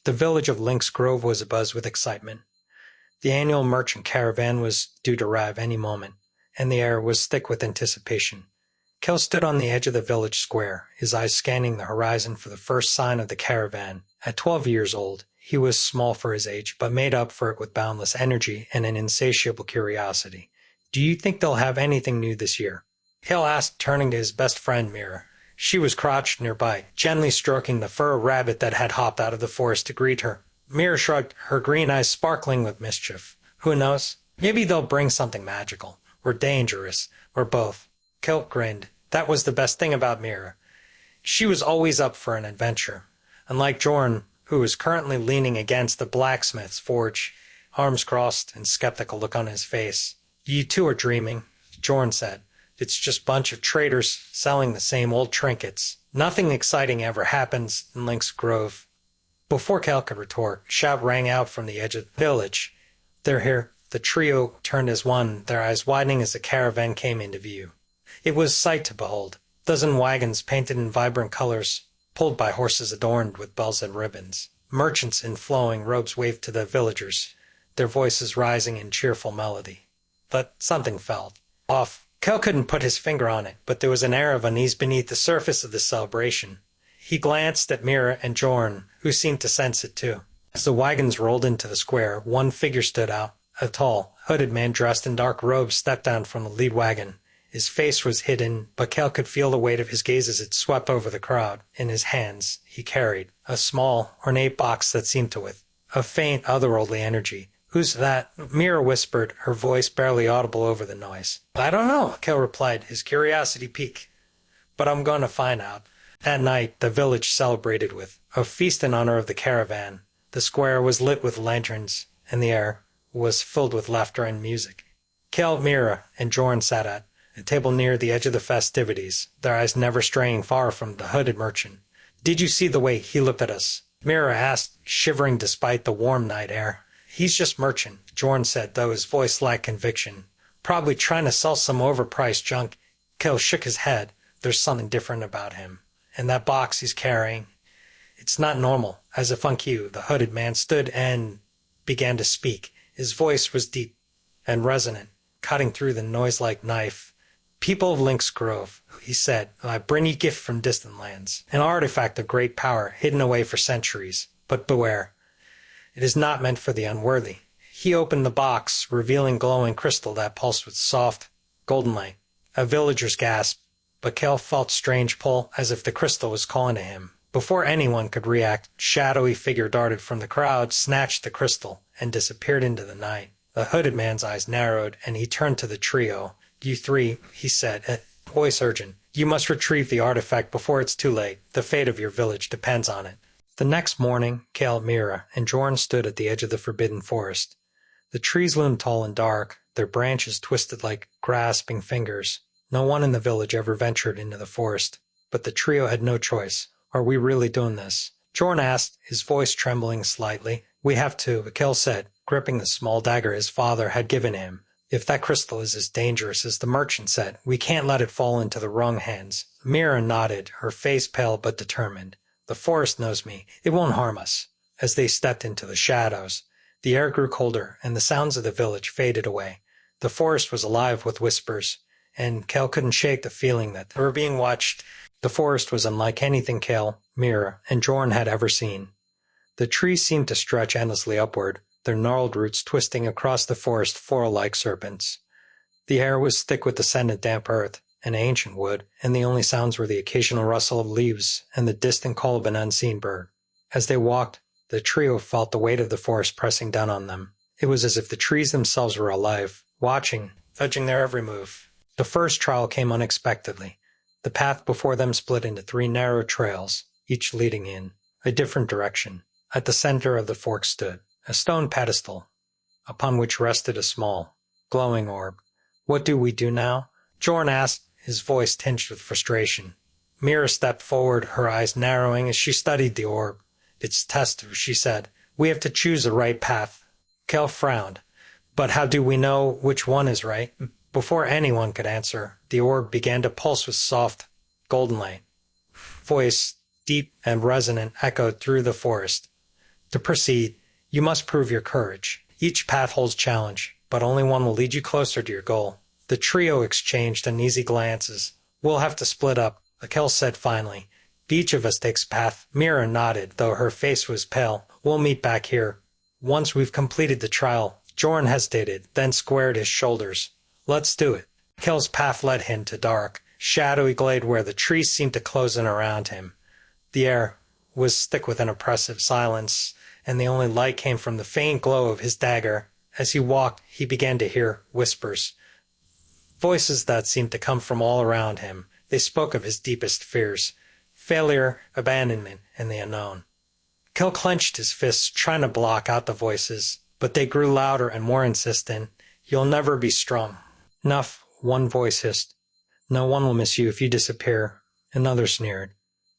The village of Lynx Grove was abuzz with excitement. The annual merchant caravan was due to arrive any moment, and the air was thick with anticipation. Kael stood on the edge of the village square, his eyes scanning the horizon for the first sign of the caravan. At 12 years old, he was small for his age, but made up for it with boundless energy and an insatiable curiosity. "Do you think they'll have anything new this year?" Kael asked, turning to his best friend, Mira. She was crouched nearby, gently stroking the fur rabbit that had hopped out of the forest to greet her. Mira shrugged, her green eyes sparkling with mischief. "Who knows? Maybe they'll bring something magical, or dangerous, or both." Kael grinned. That was the best thing about Mira. She was always up for an adventure. Unlike Jorn, who was currently leaning against the blacksmith's forge, arms crossed and skeptical look on his face. "You two are dreaming," Jorn said. "It's just a bunch of traders selling the same old trinkets. Nothing exciting ever happens in Lynx Grove." Before Kael could retort, a shout rang out from the edge of the village. "They're here." The trio turned as one, their eyes widening as the caravan came into view. It was a sight to behold. A dozen wagons painted in vibrant colors, pulled by horses adorned with bells and ribbons. Merchants in flowing robes waved to the villagers, their voices rising in cheerful melody. But something felt off. Kael couldn't put his finger on it, but there was an air of unease beneath the surface of the celebration. He glanced at Mira and Jorn, who seemed to sense it too. As the wagons rolled into the square, one figure stood out. A tall, hooded man dressed in dark robes stepped down from the lead wagon. His face was hidden, but Kael could feel the weight of his gaze as it swept over the crowd. In his hands, he carried a small, ornate box that seemed to with a faint, otherworldly energy. "Who's that?" Mira whispered, her voice barely audible over the noise. "I don't know," Kael replied, his curiosity piqued. "But I'm going to find out." That night, the village celebrated with a feast in honor of the caravan. The square was lit with lanterns, and the air was filled with laughter and music. Kael, Mira, and Jorn sat at a table near the edge of the festivities, their eyes never straying far from the hooded merchant. "Did you see the way he looked at us?" Mira asked, shivering despite the warm night air. "He's just merchant," Jorn said, though his voice lacked conviction. "Probably trying to sell some overpriced junk." Kael shook his head. "There's something different about him. And that box he's carrying, it's not normal." As if on cue, the hooded man stood and began to speak. His voice was deep and resonant, cutting through the noise like knife. "People of Lynx Grove," he said, "I bring you gift from distant lands, an artifact of great power hidden away for centuries. But beware, it is not meant for the unworthy." He opened the box, revealing glowing crystal that pulsed with soft, golden light. A villager's gasp, but Kael felt strange pull, as if the crystal was calling to him. Before anyone could react, a shadowy figure darted from the crowd, snatched the crystal, and disappeared into the night. The hooded man's eyes narrowed, and he turned to the trio. "You three," he said, voice urgent, "you must retrieve the artifact before it's too late. The fate of your village depends on it." The next morning, Kael, Mira, and Jorn stood at the edge of the forbidden forest. The trees loomed tall and dark, their branches twisted like grasping fingers. No one in the village ever ventured into the forest, but the trio had no choice. "Are we really doing this?" Jorn asked, his voice trembling slightly. "We have to," Kael said, gripping the small dagger his father had given him. "If that crystal is as dangerous as the merchant said, we can't let it fall into the wrong hands." Mira nodded, her face pale but determined. "The forest knows me. It won't harm us." As they stepped into the shadows, the air grew colder, and the sounds of the village faded away. The forest was alive with whispers, and Kael couldn't shake the feeling that they were being watched. The forest was unlike anything Kael, Mira, and Jorn had ever seen. The trees seemed to stretch endlessly upward, their gnarled roots twisting across the forest foil-like serpents. The air was thick with the scent of damp earth and ancient wood, and the only sounds were the occasional rustle of leaves and the distant call of an unseen bird. As they walked, the trio felt the weight of the forest pressing down on them. It was as if the trees themselves were alive, watching, judging their every move. The first trial came unexpectedly. The path before them split into 3 narrow trails, each leading in a different direction. At the center of the fork stood a stone pedestal, upon which rested a small, glowing orb. "What do we do now?" Jorn asked, his voice tinged with frustration. Mira stepped forward, her eyes narrowing as she studied the orb. "It's test," she said. "We have to choose the right path." Kael frowned. "But how do we know which one is right?" Before anyone could answer, the orb began to pulse with soft, golden light. Voice, deep and resonant, echoed through the forest. To proceed, you must prove your courage. Each path holds challenge, but only one will lead you closer to your goal. The trio exchanged uneasy glances. We'll have to split up, Kael said finally. Each of us takes a path. Mira nodded, though her face was pale. We'll meet back here. Once we've completed the trial. Jorn hesitated, then squared his shoulders. Let's do it. Kael's path led him to dark, shadowy glade where the trees seemed to close in around him. The air was thick with an oppressive silence, and the only light came from the faint glow of his dagger. As he walked, he began to hear whispers. Voices that seemed to come from all around him. They spoke of his deepest fears. Failure, abandonment, and the unknown. Kael clenched his fists, trying to block out the voices, but they grew louder and more insistent. You'll never be strong. Enough, one voice hissed. No one will miss you if you disappear. Another sneered.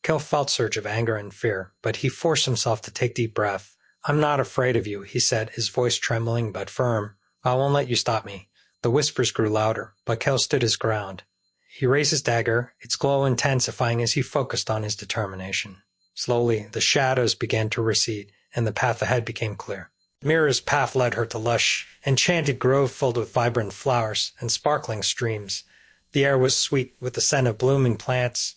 Kael felt a surge of anger and fear, but he forced himself to take deep breath. I'm not afraid of you, he said, his voice trembling but firm. I won't let you stop me. The whispers grew louder, but Kael stood his ground. He raised his dagger, its glow intensifying as he focused on his determination. Slowly, the shadows began to recede, and the path ahead became clear. Mira's path led her to lush, enchanted grove filled with vibrant flowers and sparkling streams. The air was sweet with the scent of blooming plants,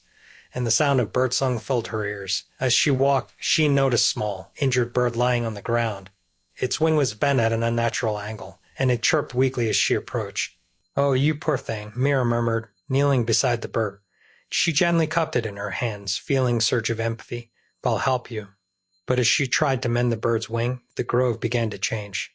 and the sound of birdsong filled her ears. As she walked, she noticed a small, injured bird lying on the ground. Its wing was bent at an unnatural angle, and it chirped weakly as she approached. Oh, you poor thing, Mira murmured, kneeling beside the bird. She gently cupped it in her hands, feeling a surge of empathy. I'll help you. But as she tried to mend the bird's wing, the grove began to change.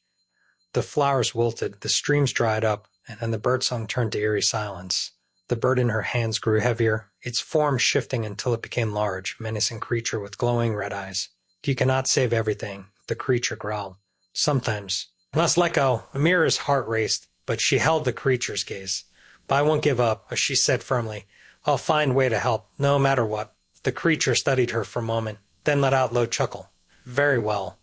The flowers wilted, the streams dried up, and then the birdsong turned to eerie silence. The bird in her hands grew heavier, its form shifting until it became a large, menacing creature with glowing red eyes. You cannot save everything, the creature growled. Sometimes. Let's let go. Mira's heart raced, but she held the creature's gaze. But I won't give up, as she said firmly. I'll find a way to help, no matter what. The creature studied her for a moment, then let out a low chuckle. Very well.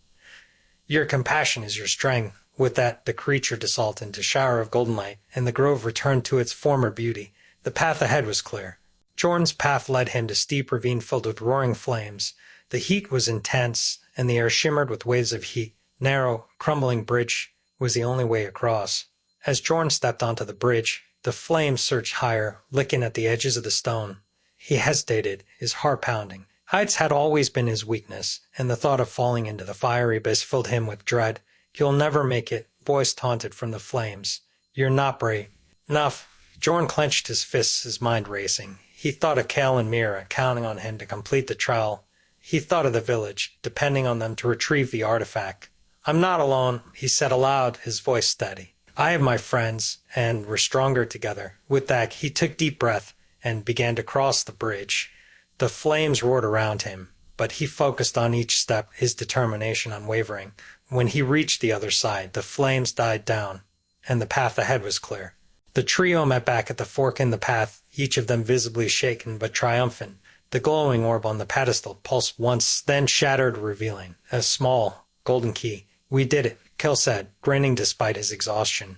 Your compassion is your strength. With that, the creature dissolved into a shower of golden light, and the grove returned to its former beauty. The path ahead was clear. Jorn's path led him to a steep ravine filled with roaring flames. The heat was intense, and the air shimmered with waves of heat. Narrow, crumbling bridge was the only way across. As Jorn stepped onto the bridge, the flames surged higher, licking at the edges of the stone. He hesitated, his heart pounding. Heights had always been his weakness, and the thought of falling into the fiery abyss filled him with dread. You'll never make it, voice taunted from the flames. You're not brave. Enough. Jorn clenched his fists, his mind racing. He thought of Kael and Mira, counting on him to complete the trial. He thought of the village, depending on them to retrieve the artifact. I'm not alone, he said aloud, his voice steady. I have my friends, and we're stronger together. With that, he took a deep breath and began to cross the bridge. The flames roared around him, but he focused on each step, his determination unwavering. When he reached the other side, the flames died down, and the path ahead was clear. The trio met back at the fork in the path, each of them visibly shaken but triumphant. The glowing orb on the pedestal pulsed once, then shattered, revealing a small, golden key. We did it, Kael said, grinning despite his exhaustion.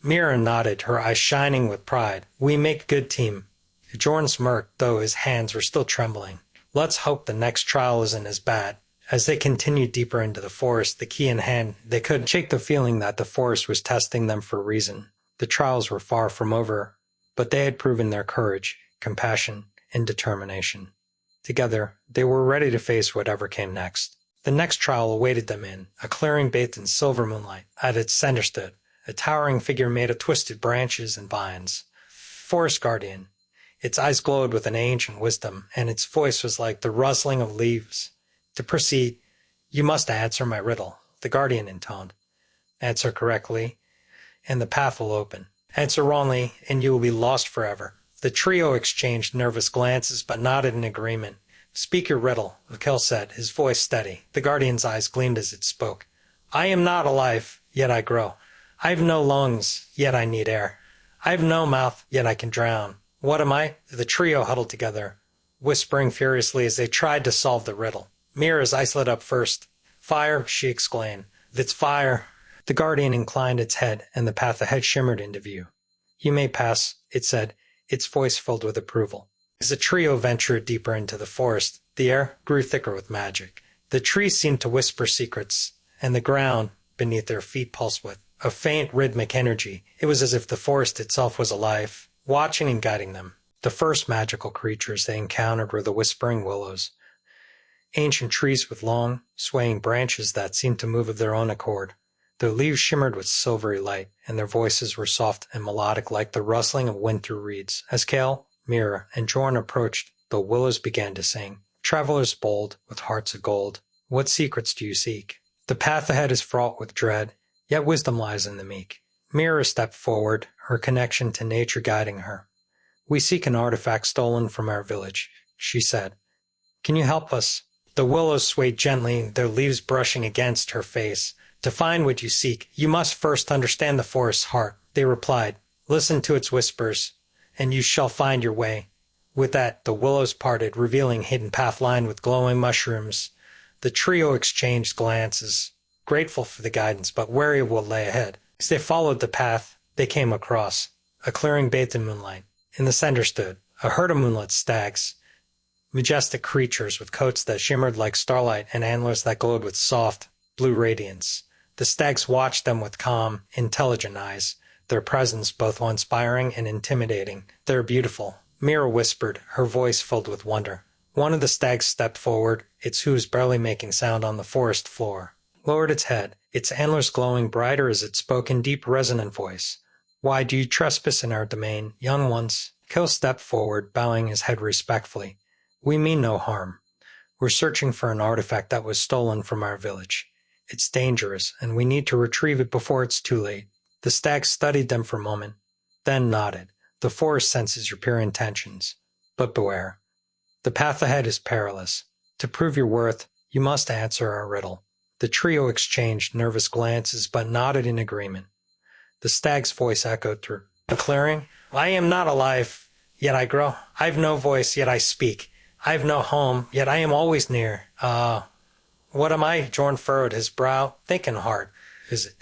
Mira nodded, her eyes shining with pride. We make a good team. Jorn smirked, though his hands were still trembling. Let's hope the next trial isn't as bad. As they continued deeper into the forest, the key in hand, they could shake the feeling that the forest was testing them for a reason. The trials were far from over, but they had proven their courage, compassion, and determination. Together, they were ready to face whatever came next. The next trial awaited them in a clearing bathed in silver moonlight. At its center stood a towering figure made of twisted branches and vines. Forest guardian. Its eyes glowed with an ancient wisdom, and its voice was like the rustling of leaves. To proceed, you must answer my riddle, the guardian intoned. Answer correctly, and the path will open. Answer wrongly, and you will be lost forever. The trio exchanged nervous glances, but nodded in agreement. Speak your riddle, Kael said, his voice steady. The guardian's eyes gleamed as it spoke. I am not alive, yet I grow. I have no lungs, yet I need air. I have no mouth, yet I can drown. What am I? The trio huddled together, whispering furiously as they tried to solve the riddle. Mira's eyes lit up first. Fire, she exclaimed. It's fire. The guardian inclined its head, and the path ahead shimmered into view. You may pass, it said, its voice filled with approval. As the trio ventured deeper into the forest, the air grew thicker with magic. The trees seemed to whisper secrets, and the ground beneath their feet pulsed with a faint rhythmic energy. It was as if the forest itself was alive, watching and guiding them. The first magical creatures they encountered were the whispering willows, ancient trees with long, swaying branches that seemed to move of their own accord. Their leaves shimmered with silvery light, and their voices were soft and melodic like the rustling of wind through reeds. As Kael, Mira, and Jorn approached, the willows began to sing. Travelers bold, with hearts of gold, what secrets do you seek? The path ahead is fraught with dread, yet wisdom lies in the meek. Mira stepped forward, her connection to nature guiding her. We seek an artifact stolen from our village, she said. Can you help us? The willows swayed gently, their leaves brushing against her face. To find what you seek, you must first understand the forest's heart, they replied. Listen to its whispers, and you shall find your way. With that, the willows parted, revealing a hidden path lined with glowing mushrooms. The trio exchanged glances, grateful for the guidance, but wary of what lay ahead. As they followed the path, they came across a clearing bathed in moonlight. In the center stood a herd of moonlit stags, majestic creatures with coats that shimmered like starlight and antlers that glowed with soft, blue radiance. The stags watched them with calm, intelligent eyes, their presence both inspiring and intimidating. They're beautiful, Mira whispered, her voice filled with wonder. One of the stags stepped forward, its hooves barely making sound on the forest floor, lowered its head, its antlers glowing brighter as it spoke in deep, resonant voice. Why do you trespass in our domain, young ones? Kael stepped forward, bowing his head respectfully. We mean no harm. We're searching for an artifact that was stolen from our village. It's dangerous, and we need to retrieve it before it's too late. The stags studied them for a moment, then nodded. The forest senses your pure intentions, but beware. The path ahead is perilous. To prove your worth, you must answer our riddle. The trio exchanged nervous glances, but nodded in agreement. The stag's voice echoed through the clearing. I am not alive, yet I grow. I've no voice, yet I speak. I've no home, yet I am always near. What am I? Jorn furrowed his brow. Think and hard. Is it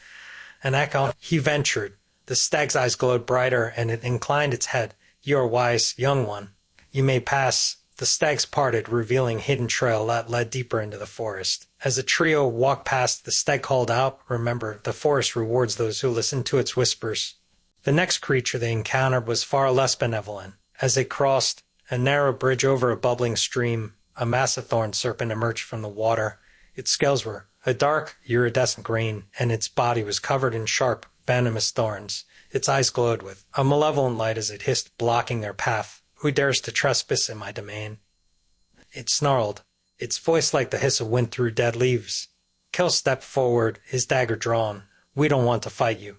an echo? He ventured. The stag's eyes glowed brighter, and it inclined its head. You are wise, young one. You may pass. The stags parted, revealing a hidden trail that led deeper into the forest. As the trio walked past, the stag called out, remember, the forest rewards those who listen to its whispers. The next creature they encountered was far less benevolent. As they crossed a narrow bridge over a bubbling stream, a massive thorn serpent emerged from the water. Its scales were a dark, iridescent green, and its body was covered in sharp, venomous thorns. Its eyes glowed with a malevolent light as it hissed, blocking their path. Who dares to trespass in my domain? It snarled, its voice like the hiss of wind through dead leaves. Kael stepped forward, his dagger drawn. We don't want to fight you.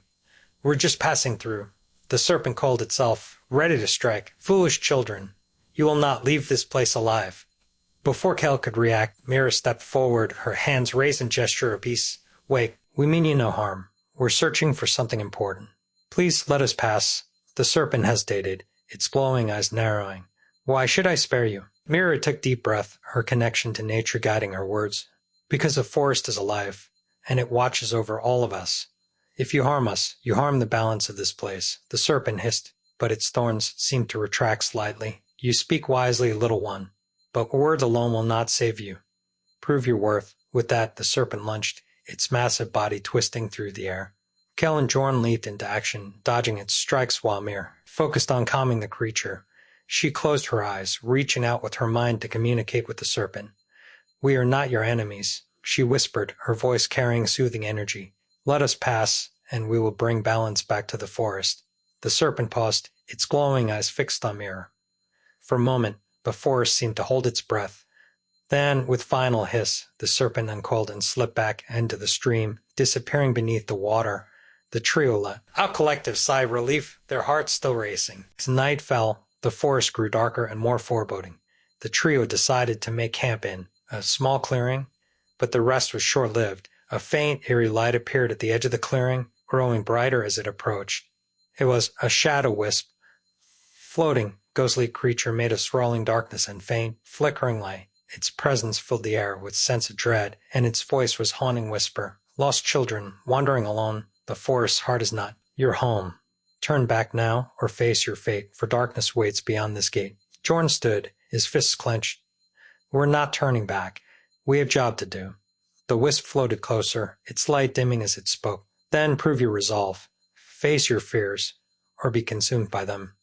We're just passing through. The serpent called itself, ready to strike. Foolish children, you will not leave this place alive. Before Kael could react, Mira stepped forward, her hands raised in gesture of peace. Wait, we mean you no harm. We're searching for something important. Please let us pass. The serpent hesitated, its glowing eyes narrowing. Why should I spare you? Mira took deep breath, her connection to nature guiding her words. Because the forest is alive, and it watches over all of us. If you harm us, you harm the balance of this place. The serpent hissed, but its thorns seemed to retract slightly. You speak wisely, little one, but words alone will not save you. Prove your worth. With that, the serpent lunged, its massive body twisting through the air. Kael and Jorn leaped into action, dodging its strikes while Mira focused on calming the creature. She closed her eyes, reaching out with her mind to communicate with the serpent. We are not your enemies, she whispered, her voice carrying soothing energy. Let us pass, and we will bring balance back to the forest. The serpent paused, its glowing eyes fixed on Mira. For a moment, the forest seemed to hold its breath. Then, with final hiss, the serpent uncoiled and slipped back into the stream, disappearing beneath the water. The trio let out a collective sigh of relief, their hearts still racing. As night fell, the forest grew darker and more foreboding. The trio decided to make camp in a small clearing, but the rest was short-lived. A faint, eerie light appeared at the edge of the clearing, growing brighter as it approached. It was a shadow wisp, floating, ghostly creature made of swirling darkness and faint, flickering light. Its presence filled the air with sense of dread, and its voice was haunting whisper. Lost children, wandering alone, the forest's heart is not your home. Turn back now, or face your fate, for darkness waits beyond this gate. Jorn stood, his fists clenched. We're not turning back. We have job to do. The wisp floated closer, its light dimming as it spoke. Then prove your resolve. Face your fears, or be consumed by them.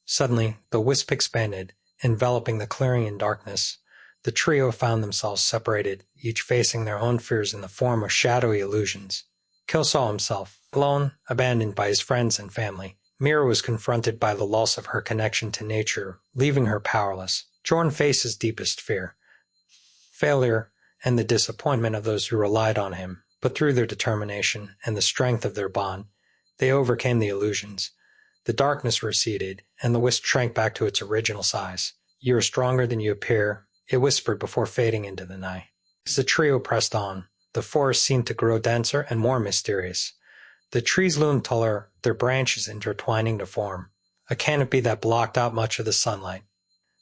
Suddenly, the wisp expanded, enveloping the clearing in darkness. The trio found themselves separated, each facing their own fears in the form of shadowy illusions. Kael saw himself, alone, abandoned by his friends and family. Mira was confronted by the loss of her connection to nature, leaving her powerless. Jorn faced his deepest fear, failure, and the disappointment of those who relied on him. But through their determination and the strength of their bond, they overcame the illusions. The darkness receded, and the wisp shrank back to its original size. You are stronger than you appear, it whispered before fading into the night. As the trio pressed on, the forest seemed to grow denser and more mysterious. The trees loomed taller, their branches intertwining to form a canopy that blocked out much of the sunlight.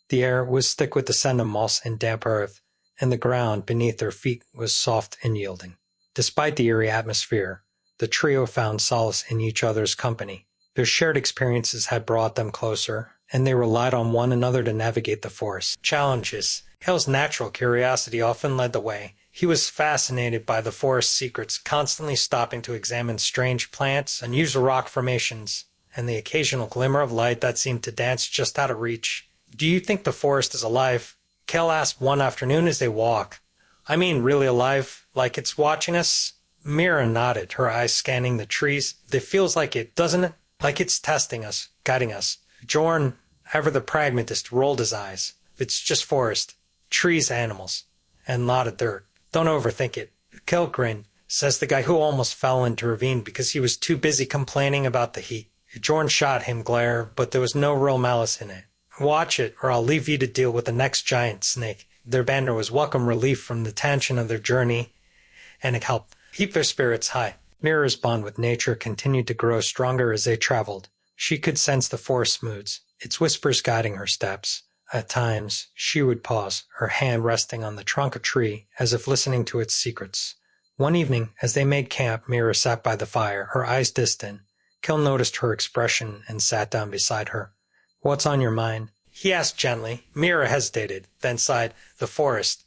The air was thick with the scent of moss and damp earth, and the ground beneath their feet was soft and yielding. Despite the eerie atmosphere, the trio found solace in each other's company. Their shared experiences had brought them closer, and they relied on one another to navigate the forest challenges. Kael's natural curiosity often led the way. He was fascinated by the forest's secrets, constantly stopping to examine strange plants, unusual rock formations, and the occasional glimmer of light that seemed to dance just out of reach. "Do you think the forest is alive?" Kael asked one afternoon as they walked. "I mean really alive, like it's watching us?" Mira nodded, her eyes scanning the trees. "It feels like it, doesn't it? Like it's testing us, guiding us." Jorn, ever the pragmatist, rolled his eyes. "It's just forest, trees, animals, and a lot of dirt. Don't overthink it." Kael grinned, says the guy who almost fell into a ravine because he was too busy complaining about the heat. Jorn shot him glare, but there was no real malice in it. "Watch it, or I'll leave you to deal with the next giant snake." Their banter was welcome relief from the tension of their journey, and it helped keep their spirits high. Mira's bond with nature continued to grow stronger as they traveled. She could sense the forest's moods, its whispers guiding her steps. At times, she would pause, her hand resting on the trunk of a tree, as if listening to its secrets. One evening, as they made camp, Mira sat by the fire, her eyes distant. Kael noticed her expression and sat down beside her. "What's on your mind?" he asked gently. Mira hesitated, then sighed. "The forest.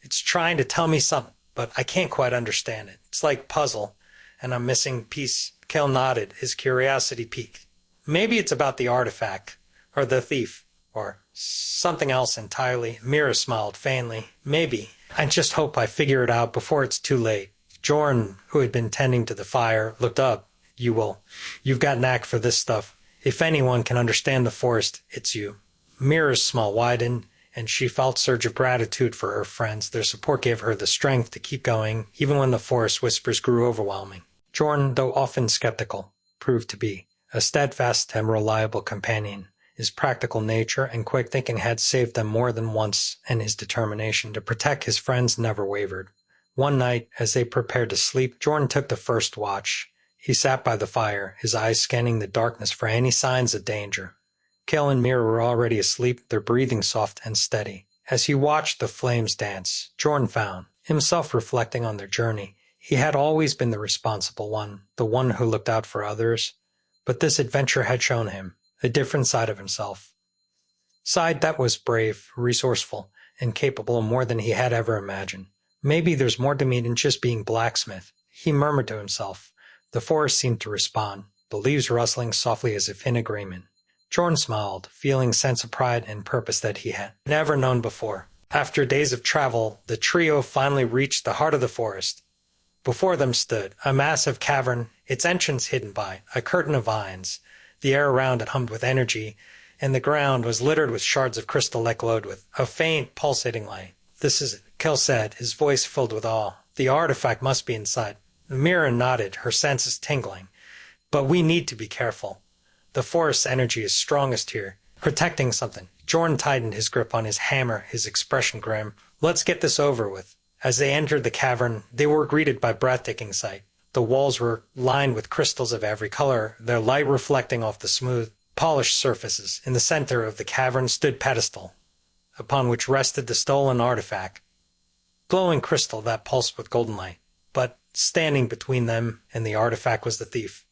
It's trying to tell me something, but I can't quite understand it. It's like a puzzle, and I'm missing a piece." Kael nodded, his curiosity piqued. "Maybe it's about the artifact, or the thief, or something else entirely." Mira smiled faintly. "Maybe. I just hope I figure it out before it's too late." Jorn, who had been tending to the fire, looked up. "You will. You've got knack for this stuff. If anyone can understand the forest, it's you." Mira's smile widened, and she felt a surge of gratitude for her friends. Their support gave her the strength to keep going, even when the forest whispers grew overwhelming. Jorn, though often skeptical, proved to be a steadfast and reliable companion. His practical nature and quick thinking had saved them more than once, and his determination to protect his friends never wavered. One night, as they prepared to sleep, Jorn took the first watch. He sat by the fire, his eyes scanning the darkness for any signs of danger. Kael and Mira were already asleep, their breathing soft and steady. As he watched the flames dance, Jorn found himself reflecting on their journey. He had always been the responsible one, the one who looked out for others. But this adventure had shown him a different side of himself. Side that was brave, resourceful, and capable of more than he had ever imagined. "Maybe there's more to me than just being blacksmith," he murmured to himself. The forest seemed to respond, the leaves rustling softly as if in agreement. Jorn smiled, feeling a sense of pride and purpose that he had never known before. After days of travel, the trio finally reached the heart of the forest. Before them stood a massive cavern, its entrance hidden by a curtain of vines. The air around it hummed with energy, and the ground was littered with shards of crystal that glowed with a faint, pulsating light. "This is it," Kael said, his voice filled with awe. "The artifact must be inside." Mira nodded, her senses tingling. "But we need to be careful. The forest's energy is strongest here, protecting something." Jorn tightened his grip on his hammer, his expression grim. "Let's get this over with." As they entered the cavern, they were greeted by a breathtaking sight. The walls were lined with crystals of every color, their light reflecting off the smooth, polished surfaces. In the center of the cavern stood a pedestal, upon which rested the stolen artifact, glowing crystal that pulsed with golden light. But standing between them and the artifact was the thief.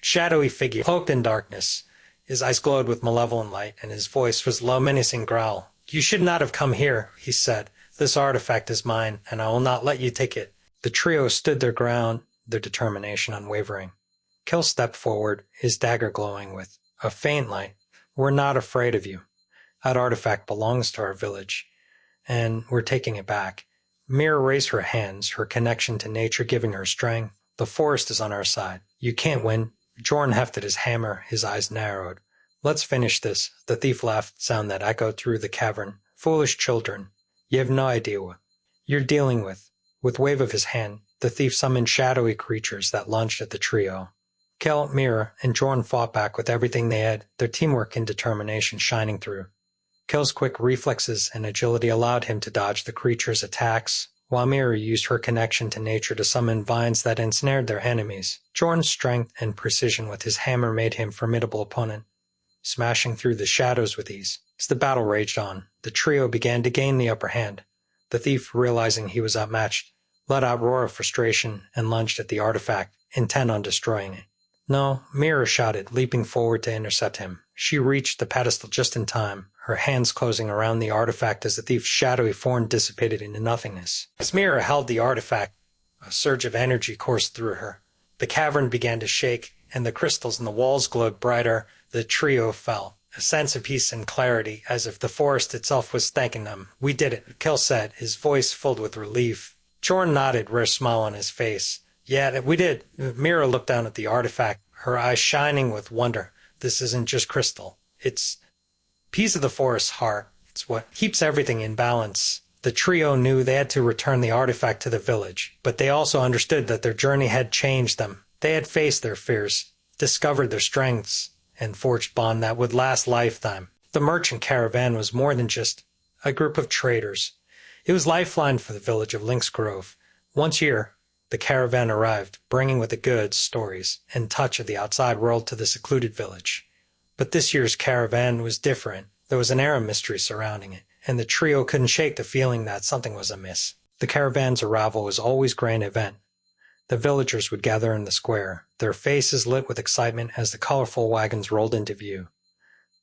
Shadowy figure, cloaked in darkness. His eyes glowed with malevolent light, and his voice was low, menacing growl. "You should not have come here," he said, This artifact is mine, and I will not let you take it." The trio stood their ground, their determination unwavering. Kael stepped forward, his dagger glowing with a faint light. "We're not afraid of you. That artifact belongs to our village, and we're taking it back." Mira raised her hands, her connection to nature giving her strength. "The forest is on our side. You can't win." Jorn hefted his hammer, his eyes narrowed. "Let's finish this." The thief laughed, sound that echoed through the cavern. "Foolish children. You have no idea what you're dealing with." With wave of his hand, the thief summoned shadowy creatures that lunged at the trio. Kael, Mira, and Jorn fought back with everything they had, their teamwork and determination shining through. Kael's quick reflexes and agility allowed him to dodge the creatures' attacks, while Mira used her connection to nature to summon vines that ensnared their enemies. Jorn's strength and precision with his hammer made him a formidable opponent, smashing through the shadows with ease. As the battle raged on, the trio began to gain the upper hand. The thief, realizing he was outmatched, let out a roar of frustration and lunged at the artifact, intent on destroying it. "No," Mira shouted, leaping forward to intercept him. She reached the pedestal just in time, her hands closing around the artifact as the thief's shadowy form dissipated into nothingness. As Mira held the artifact, a surge of energy coursed through her. The cavern began to shake, and the crystals in the walls glowed brighter. The trio fell, a sense of peace and clarity, as if the forest itself was thanking them. "We did it," Kael said, his voice filled with relief. Jorn nodded, rare smile on his face. "Yeah, we did." Mira looked down at the artifact, her eyes shining with wonder. "This isn't just crystal. It's piece of the forest's heart. It's what keeps everything in balance." The trio knew they had to return the artifact to the village, but they also understood that their journey had changed them. They had faced their fears, discovered their strengths, and forged bond that would last lifetime. The merchant caravan was more than just a group of traders. It was lifeline for the village of Lynx Grove. Once a year, the caravan arrived, bringing with it goods, stories, and touch of the outside world to the secluded village. But this year's caravan was different. There was an air of mystery surrounding it, and the trio couldn't shake the feeling that something was amiss. The caravan's arrival was always a grand event. The villagers would gather in the square, their faces lit with excitement as the colorful wagons rolled into view.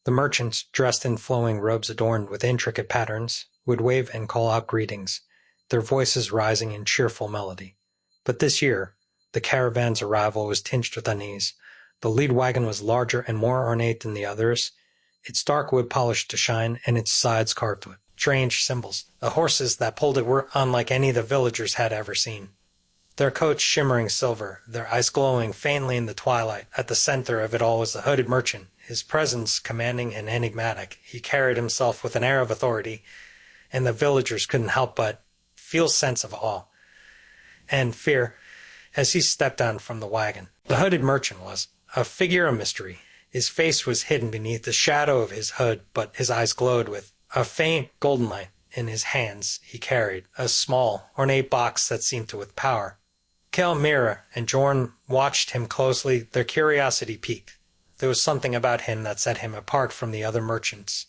The merchants, dressed in flowing robes adorned with intricate patterns, would wave and call out greetings, their voices rising in cheerful melody. But this year, the caravan's arrival was tinged with unease. The lead wagon was larger and more ornate than the others, its dark wood polished to shine and its sides carved with strange symbols. The horses that pulled it were unlike any the villagers had ever seen. Their coats shimmering silver, their eyes glowing faintly in the twilight. At the center of it all was the hooded merchant, his presence commanding and enigmatic. He carried himself with an air of authority, and the villagers couldn't help but feel a sense of awe and fear as he stepped down from the wagon. The hooded merchant was a figure of mystery. His face was hidden beneath the shadow of his hood, but his eyes glowed with a faint golden light. In his hands he carried a small, ornate box that seemed to with power. Kael, Mira, and Jorn watched him closely, their curiosity piqued. There was something about him that set him apart from the other merchants.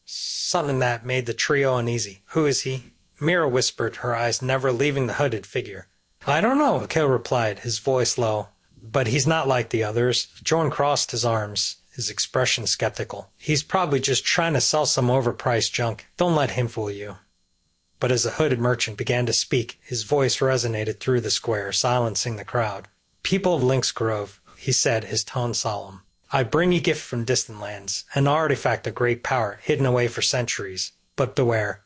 Something that made the trio uneasy. "Who is he?" Mira whispered, her eyes never leaving the hooded figure. "I don't know," Kael replied, his voice low. "But he's not like the others." Jorn crossed his arms, his expression skeptical. "He's probably just trying to sell some overpriced junk. Don't let him fool you." But as the hooded merchant began to speak, his voice resonated through the square, silencing the crowd. "People of Lynx Grove," he said, his tone solemn, "I bring you gift from distant lands, an artifact of great power, hidden away for centuries. But beware,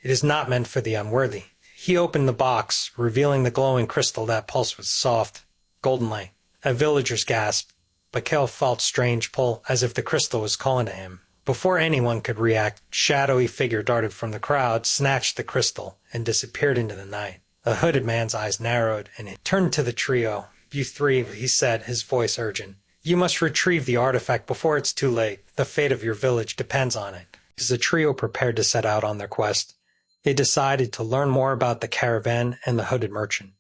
it is not meant for the unworthy." He opened the box, revealing the glowing crystal that pulsed with soft, golden light. A villager's gasp, but Kael felt strange pull, as if the crystal was calling to him. Before anyone could react, a shadowy figure darted from the crowd, snatched the crystal, and disappeared into the night. The hooded man's eyes narrowed, and he turned to the trio. "You three," he said, his voice urgent. "You must retrieve the artifact before it's too late. The fate of your village depends on it." As the trio prepared to set out on their quest, they decided to learn more about the caravan and the hooded merchant.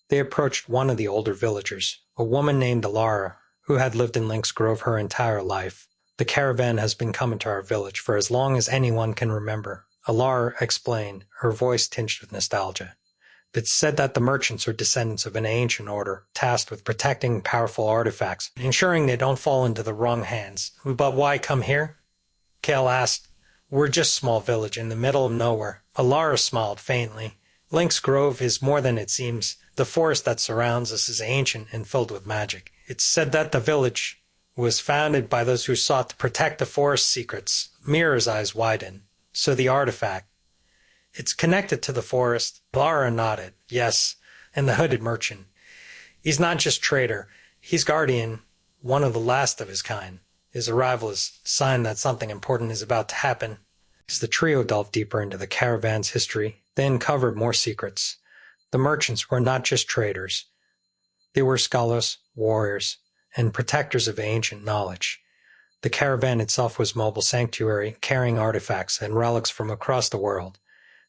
They approached one of the older villagers, a woman named Alara, who had lived in Lynx Grove her entire life. "The caravan has been coming to our village for as long as anyone can remember," Alara explained, her voice tinged with nostalgia. "It's said that the merchants are descendants of an ancient order, tasked with protecting powerful artifacts, ensuring they don't fall into the wrong hands. But why come here?" Kael asked, We're just a small village in the middle of nowhere. Alara smiled faintly. Link's Grove is more than it seems. The forest that surrounds us is ancient and filled with magic. It's said that the village was founded by those who sought to protect the forest's secrets. Mira's eyes widened. So the artifact. It's connected to the forest. Alara nodded. Yes, and the hooded merchant. He's not just trader. He's guardian, one of the last of his kind. His arrival is a sign that something important is about to happen. As the trio delved deeper into the caravan's history, they uncovered more secrets. The merchants were not just traders. They were scholars, warriors, and protectors of ancient knowledge. The caravan itself was a mobile sanctuary, carrying artifacts and relics from across the world.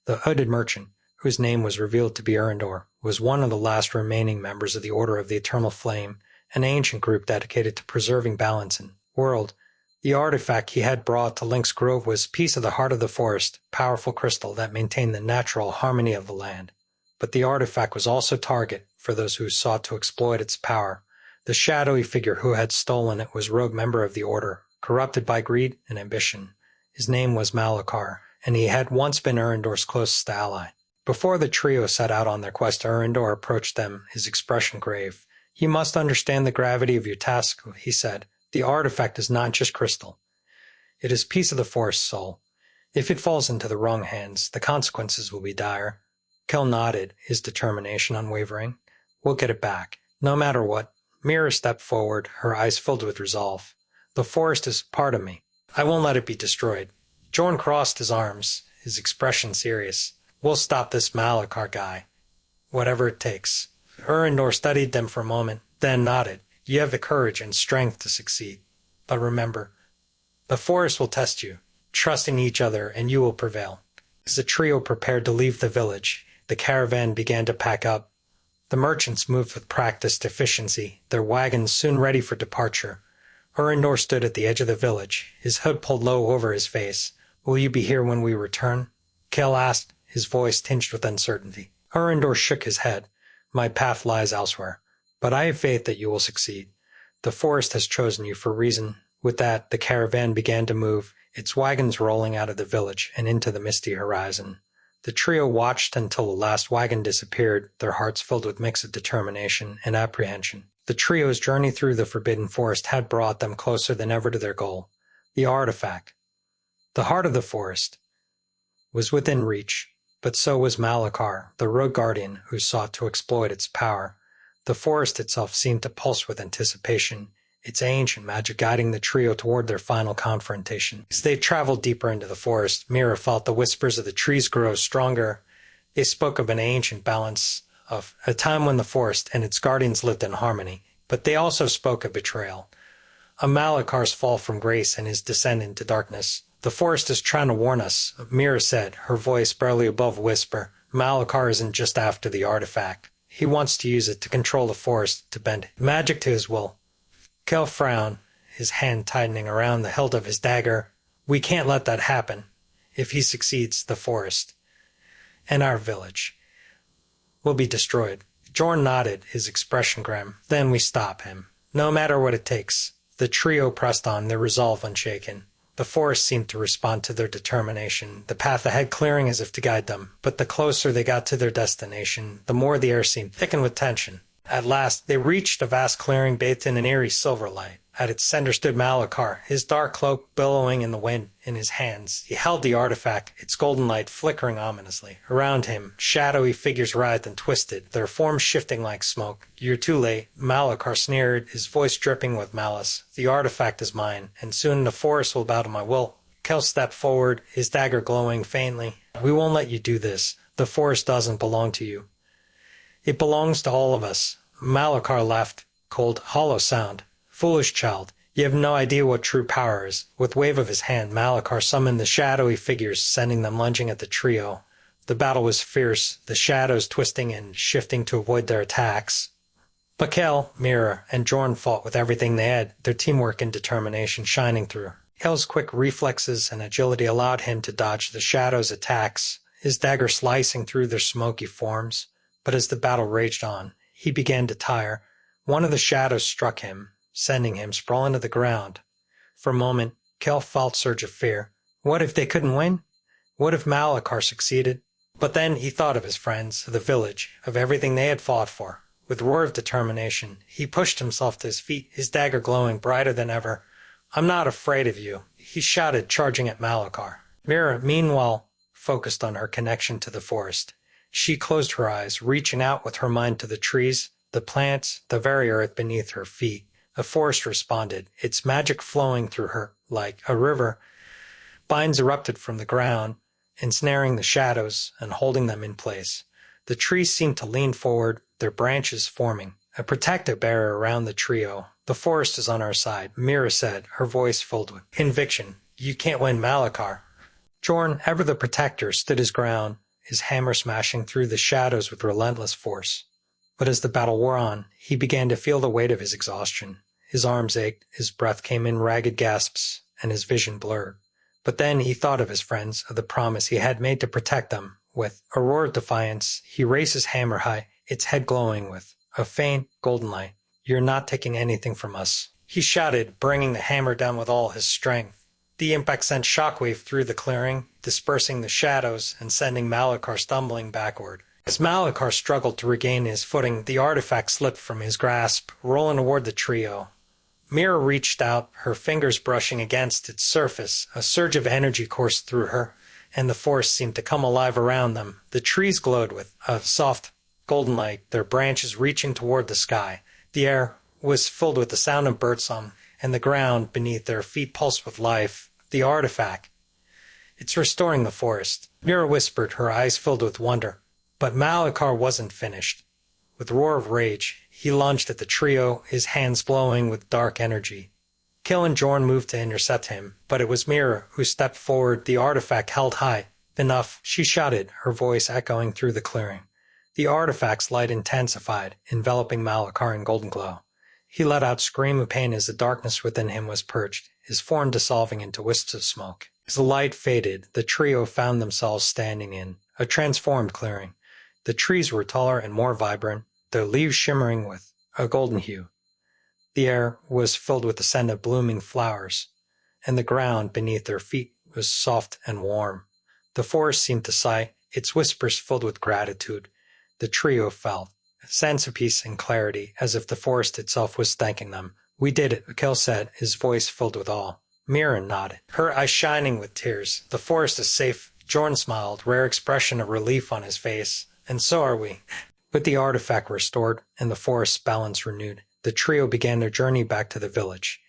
The hooded merchant, whose name was revealed to be Erendor, was one of the last remaining members of the Order of the Eternal Flame, an ancient group dedicated to preserving balance in the world. The artifact he had brought to Link's Grove was a piece of the heart of the forest, powerful crystal that maintained the natural harmony of the land. But the artifact was also a target for those who sought to exploit its power. The shadowy figure who had stolen it was a rogue member of the Order, corrupted by greed and ambition. His name was Malachar, and he had once been Erendor's closest ally. Before the trio set out on their quest, Erendor approached them, his expression grave. "You must understand the gravity of your task," he said. "The artifact is not just crystal. It is a piece of the forest's soul. If it falls into the wrong hands, the consequences will be dire." Kael nodded, his determination unwavering. "We'll get it back, no matter what." Mira stepped forward, her eyes filled with resolve. "The forest is part of me. I won't let it be destroyed." Jorn crossed his arms, his expression serious. "We'll stop this Malachar guy, whatever it takes." Erendor studied them for a moment, then nodded. "You have the courage and strength to succeed. But remember, the forest will test you. Trust in each other and you will prevail." As the trio prepared to leave the village, the caravan began to pack up. The merchants moved with practiced efficiency, their wagons soon ready for departure. Erendor stood at the edge of the village, his hood pulled low over his face. "Will you be here when we return?" Kael asked, his voice tinged with uncertainty. Erendor shook his head. "My path lies elsewhere, but I have faith that you will succeed. The forest has chosen you for a reason." With that, the caravan began to move, its wagons rolling out of the village and into the misty horizon. The trio watched until the last wagon disappeared, their hearts filled with mixed determination and apprehension. The trio's journey through the Forbidden Forest had brought them closer than ever to their goal. The artifact, the heart of the forest, was within reach, but so was Malachar, the rogue guardian who sought to exploit its power. The forest itself seemed to pulse with anticipation, its ancient magic guiding the trio toward their final confrontation. As they traveled deeper into the forest, Mira felt the whispers of the trees grow stronger. They spoke of an ancient balance, of a time when the forest and its guardians lived in harmony, but they also spoke of betrayal, of Malachar's fall from grace and his descent into darkness. "The forest is trying to warn us," Mira said, her voice barely above a whisper. "Malachar isn't just after the artifact. He wants to use it to control the forest, to bend magic to his will." Kael frowned, his hand tightening around the hilt of his dagger. "We can't let that happen. If he succeeds, the forest and our village will be destroyed." Jorn nodded, his expression grim. "Then we stop him, no matter what it takes." The trio pressed on, their resolve unshaken. The forest seemed to respond to their determination, the path ahead clearing as if to guide them. But the closer they got to their destination, the more the air seemed thickened with tension. At last, they reached a vast clearing bathed in an eerie silver light. At its center stood Malachar, his dark cloak billowing in the wind in his hands. He held the artifact, its golden light flickering ominously. Around him, shadowy figures writhed and twisted, their forms shifting like smoke. "You're too late," Malachar sneered, his voice dripping with malice. "The artifact is mine, and soon the forest will bow to my will." Kael stepped forward, his dagger glowing faintly. "We won't let you do this. The forest doesn't belong to you. It belongs to all of us." Malachar laughed, cold, hollow sound. "Foolish child, you have no idea what true power is." With a wave of his hand, Malachar summoned the shadowy figures, sending them lunging at the trio. The battle was fierce, the shadows twisting and shifting to avoid their attacks. But Kael, Mira, and Jorn fought with everything they had, their teamwork and determination shining through. Kael's quick reflexes and agility allowed him to dodge the shadows' attacks, his dagger slicing through their smoky forms. But as the battle raged on, he began to tire. One of the shadows struck him, sending him sprawling to the ground. For a moment, Kael felt a surge of fear. What if they couldn't win? What if Malachar succeeded? But then he thought of his friends, of the village, of everything they had fought for. With a roar of determination, he pushed himself to his feet, his dagger glowing brighter than ever. "I'm not afraid of you," he shouted, charging at Malachar. Mira, meanwhile, focused on her connection to the forest. She closed her eyes, reaching out with her mind to the trees, the plants, the very earth beneath her feet. The forest responded, its magic flowing through her like a river. Vines erupted from the ground, ensnaring the shadows and holding them in place. The trees seemed to lean forward, their branches forming a protective barrier around the trio. "The forest is on our side," Mira said, her voice filled with conviction. "You can't win Malachar." Jorn, ever the protector, stood his ground, his hammer smashing through the shadows with relentless force. But as the battle wore on, he began to feel the weight of his exhaustion. His arms ached, his breath came in ragged gasps, and his vision blurred. But then he thought of his friends, of the promise he had made to protect them. With a roar of defiance, he raised his hammer high, its head glowing with a faint golden light. "You're not taking anything from us," he shouted, bringing the hammer down with all his strength. The impact sent shockwave through the clearing, dispersing the shadows and sending Malachar stumbling backward. As Malachar struggled to regain his footing, the artifact slipped from his grasp, rolling toward the trio. Mira reached out, her fingers brushing against its surface. A surge of energy coursed through her, and the forest seemed to come alive around them. The trees glowed with a soft golden light, their branches reaching toward the sky. The air was filled with the sound of birdsong, and the ground beneath their feet pulsed with life. The artifact. "It's restoring the forest," Mira whispered, her eyes filled with wonder. But Malachar wasn't finished. With a roar of rage, he lunged at the trio, his hands glowing with dark energy. Kael and Jorn moved to intercept him, but it was Mira who stepped forward, the artifact held high. "Enough," she shouted, her voice echoing through the clearing. The artifact's light intensified, enveloping Malachar in golden glow. He let out a scream of pain as the darkness within him was purged, his form dissolving into wisps of smoke. As the light faded, the trio found themselves standing in a transformed clearing. The trees were taller and more vibrant, their leaves shimmering with a golden hue. The air was filled with the scent of blooming flowers, and the ground beneath their feet was soft and warm. The forest seemed to sigh, its whispers filled with gratitude. The trio felt a sense of peace and clarity, as if the forest itself was thanking them. "We did it," Kael said, his voice filled with awe. Mira nodded, her eyes shining with tears. "The forest is safe." Jorn smiled, rare expression of relief on his face. "And so are we." With the artifact restored and the forest's balance renewed, the trio began their journey back to the village.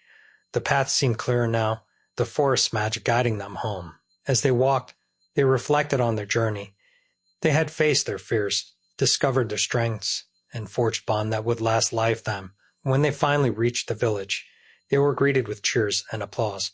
The path seemed clearer now, the forest's magic guiding them home. As they walked, they reflected on their journey. They had faced their fears, discovered their strengths, and forged bond that would last lifetime. When they finally reached the village, they were greeted with cheers and applause.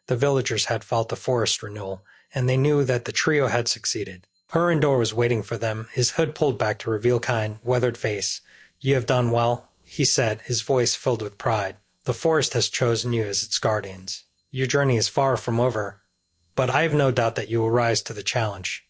The villagers had felt the forest renewal, and they knew that the trio had succeeded. Hurindor was waiting for them, his hood pulled back to reveal kind, weathered face. "You have done well," he said, his voice filled with pride. "The forest has chosen you as its guardians. Your journey is far from over, but I have no doubt that you will rise to the challenge."